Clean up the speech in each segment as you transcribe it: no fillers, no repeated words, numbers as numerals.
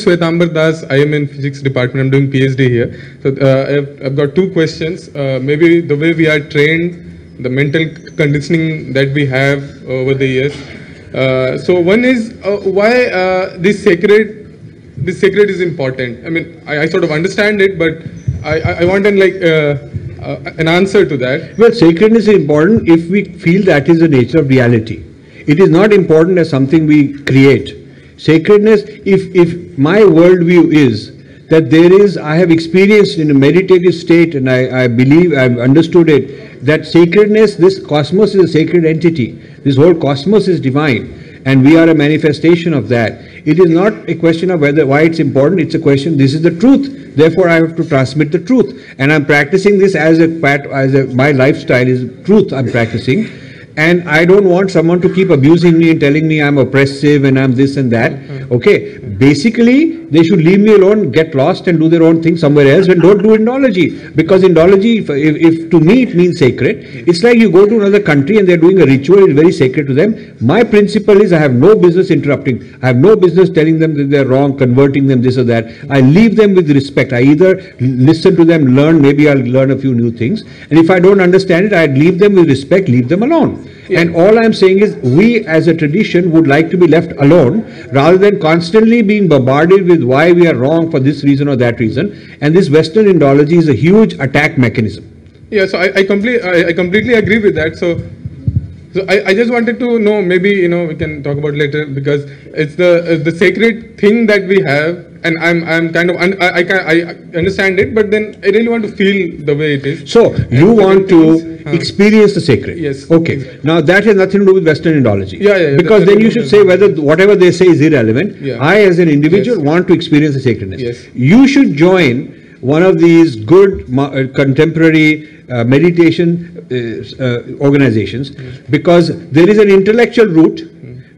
Shwetambar Das. I am in physics department. I'm doing PhD here. So I've got two questions. Maybe the way we are trained, the mental conditioning that we have over the years. So one is why this sacred is important. I mean, I sort of understand it, but I want an answer to that. Well, sacredness is important if we feel that is the nature of reality. It is not important as something we create. Sacredness, if my worldview is that I have experienced in a meditative state, and I believe, I've understood it, that sacredness, this cosmos is a sacred entity. This whole cosmos is divine, and we are a manifestation of that. It is not a question of why it's important, it's a question, this is the truth. Therefore, I have to transmit the truth. And I'm practicing this my lifestyle is truth I'm practicing. And I don't want someone to keep abusing me and telling me I'm oppressive and I'm this and that. Okay, basically they should leave me alone, get lost and do their own thing somewhere else, and don't do Indology. Because Indology, if to me it means sacred, it's like you go to another country and they're doing a ritual, it's very sacred to them. My principle is I have no business interrupting. I have no business telling them that they're wrong, converting them, this or that. I leave them with respect. I either listen to them, learn, maybe I'll learn a few new things. And if I don't understand it, I'd leave them with respect, leave them alone. Yeah. And all I'm saying is we as a tradition would like to be left alone rather than constantly being bombarded with why we are wrong for this reason or that reason. And this Western Indology is a huge attack mechanism. Yeah, so I completely agree with that. So I just wanted to know, maybe we can talk about later, because it's the sacred thing that we have, and I'm kind of I understand it, but then I really want to feel the way it is. So you want to experience the sacred. Yes. Okay. Now that has nothing to do with Western Indology. Yeah. Because then you should say whether whatever they say is irrelevant. Yeah. I as an individual want to experience the sacredness. Yes. You should join one of these good contemporary meditation organizations, because there is an intellectual route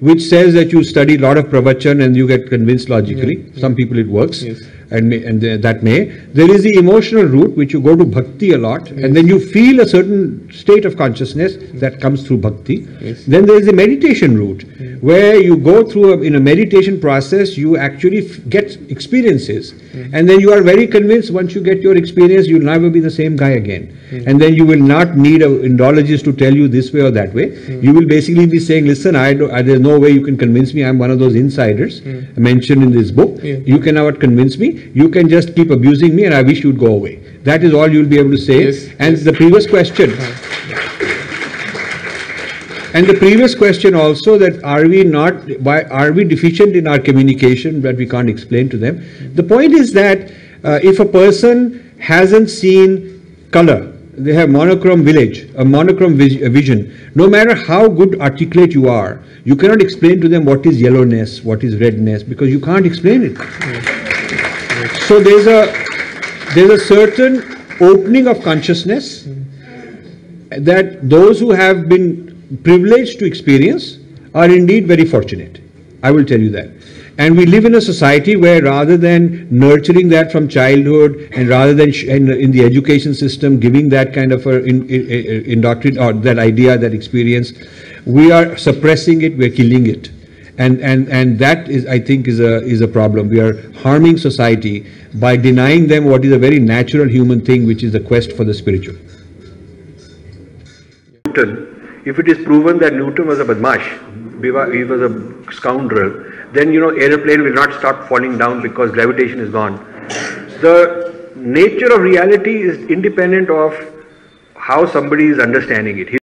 which says that you study a lot of pravachan and you get convinced logically. Some people it works. Yes. And that may. There is the emotional route which you go to bhakti a lot, and then you feel a certain state of consciousness that comes through bhakti. Yes. Then there is the meditation route where you go through in a meditation process, you actually get experiences, and then you are very convinced once you get your experience you'll never be the same guy again, and then you will not need an Indologist to tell you this way or that way. You will basically be saying, listen, there's no way you can convince me, I'm one of those insiders mentioned in this book. You cannot convince me. You can just keep abusing me and I wish you'd go away. That is all you'll be able to say. Yes. And the previous question. And the previous question also, that why are we deficient in our communication that we can't explain to them? The point is that if a person hasn't seen color, they have monochrome vision, no matter how good articulate you are, you cannot explain to them what is yellowness, what is redness, because you can't explain it. So there's a certain opening of consciousness that those who have been privileged to experience are indeed very fortunate. I will tell you that. And we live in a society where rather than nurturing that from childhood, and rather than in the education system giving that kind of indoctrination or that idea, that experience, we are suppressing it, we're killing it. And that is, I think, is a problem. We are harming society by denying them what is a very natural human thing, which is the quest for the spiritual. Newton, if it is proven that Newton was a badmash, he was a scoundrel, then airplane will not start falling down because gravitation is gone. The nature of reality is independent of how somebody is understanding it.